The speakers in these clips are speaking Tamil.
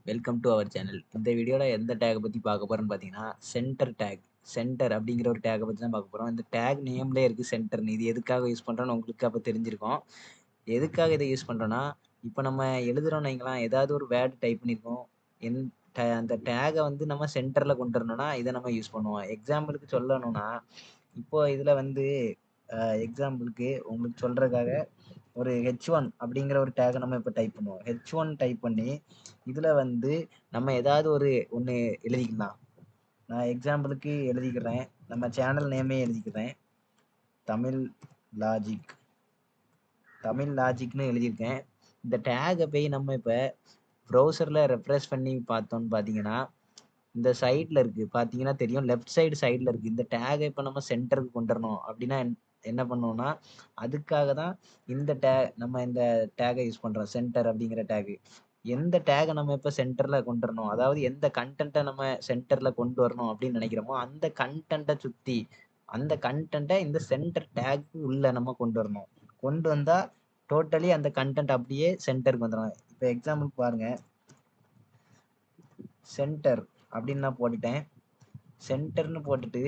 Welcome to our channel. இந்த வீடியோல எந்த டேக்க பத்தி பார்க்க போறோம்னு பார்த்தீங்கன்னா, சென்டர் டேக். சென்டர் அப்படிங்கிற ஒரு டேக்க பத்தி தான் பார்க்க போறோம். இந்த டேக் நேம்லயே இருக்கு சென்டர்ன்னு. இது எதுக்காக யூஸ் பண்றோம்னு உங்களுக்கு அப்ப தெரிஞ்சிருக்கும். எதுக்காக இத யூஸ் பண்றோம்னா, இப்ப நம்ம எழுதுறோம்னு வைங்களேன், ஏதாவது ஒரு வேர்ட் டைப் பண்ணியிருக்கோம். என் அந்த டேக்க வந்து நம்ம சென்டர்ல கொண்டு வரணும்னா, இத நம்ம யூஸ் பண்ணுவோம். எக்ஸாம்பிளுக்கு சொல்லணும்னா, இப்போ இதுல வந்து எக்ஸாம்பிளுக்கு உங்களுக்கு சொல்றதுக்காக ஒரு H1 அப்படிங்கிற ஒரு டேக்க நம்ம இப்ப டைப் பண்ணுவோம். H1 டைப் பண்ணி, இதுல வந்து நம்ம ஏதாவது ஒரு ஒண்ணு எழுதிக்கலாம். நான் எக்ஸாம்பிளுக்கு எழுதிக்கிறேன். நம்ம சேனல் நேமே எழுதிக்கிறேன். தமிழ் லாஜிக். தமிழ் லாஜிக்ன்னு எழுதியிருக்கேன். இந்த டேக்க போய் நம்ம இப்ப ப்ரௌசர்ல ரெஃப்ரெஷ் பண்ணி பார்த்தோம்னு பார்த்தீங்கன்னா, இந்த சைட்ல இருக்கு. பார்த்தீங்கன்னா தெரியும். லெஃப்ட் சைடுல இருக்கு. இந்த டேக்க இப்ப நம்ம சென்டருக்கு கொண்டு வரணும் அப்படின்னா என்ன பண்ணுவோம்னா, அதுக்காக தான் நம்ம இந்த டேக்க யூஸ் பண்றோம். சென்டர் அப்படிங்கிற டேக். எந்த டேக்க நம்ம இப்ப சென்டர்ல கொண்டு வரணும். அதாவது எந்த கன்டென்ட்ட நம்ம சென்டர்ல கொண்டு வரணும் அப்படின்னு நினைக்கிறோமோ, அந்த கன்டென்ட்ட சுத்தி, அந்த கன்டென்ட்ட இந்த சென்டர் டேக்கு உள்ள நம்ம கொண்டு வரணும். கொண்டு வந்தா டோட்டலி அந்த கன்டென்ட் அப்படியே சென்டருக்கு வந்துரும். இப்ப எக்ஸாம்பிளுக்கு பாருங்க. சென்டர் அப்படின்னு நான் போட்டுட்டேன். சென்டர்ன்னு போட்டுட்டு,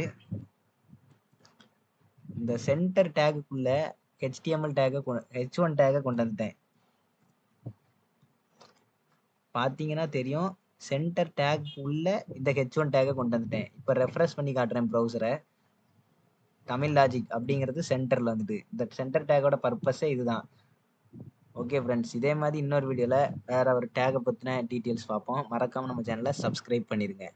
இந்த சென்டர் டேக்குக்குள்ள H1 டேக்க கொண்டு வந்துட்டேன். பார்த்தீங்கன்னா தெரியும். சென்டர் டேக் உள்ள இந்த H1 டேக்க கொண்டு வந்துட்டேன். இப்ப ரெஃப்ரெஷ் பண்ணி காட்டுறேன் ப்ரௌசர. தமிழ் லாஜிக் அப்படிங்கிறது சென்டர்ல வந்துட்டு. இந்த சென்டர் டேக்கோட பர்ப்பஸே இதுதான். Okay friends. இதே மாரி இன்னொரு வீடியோல வேற ஒரு டேக்க பத்தின டீட்டெயில்ஸ் பார்ப்போம். மறக்காம நம்ம சேனல சப்ஸ்கிரைப் பண்ணிருங்க.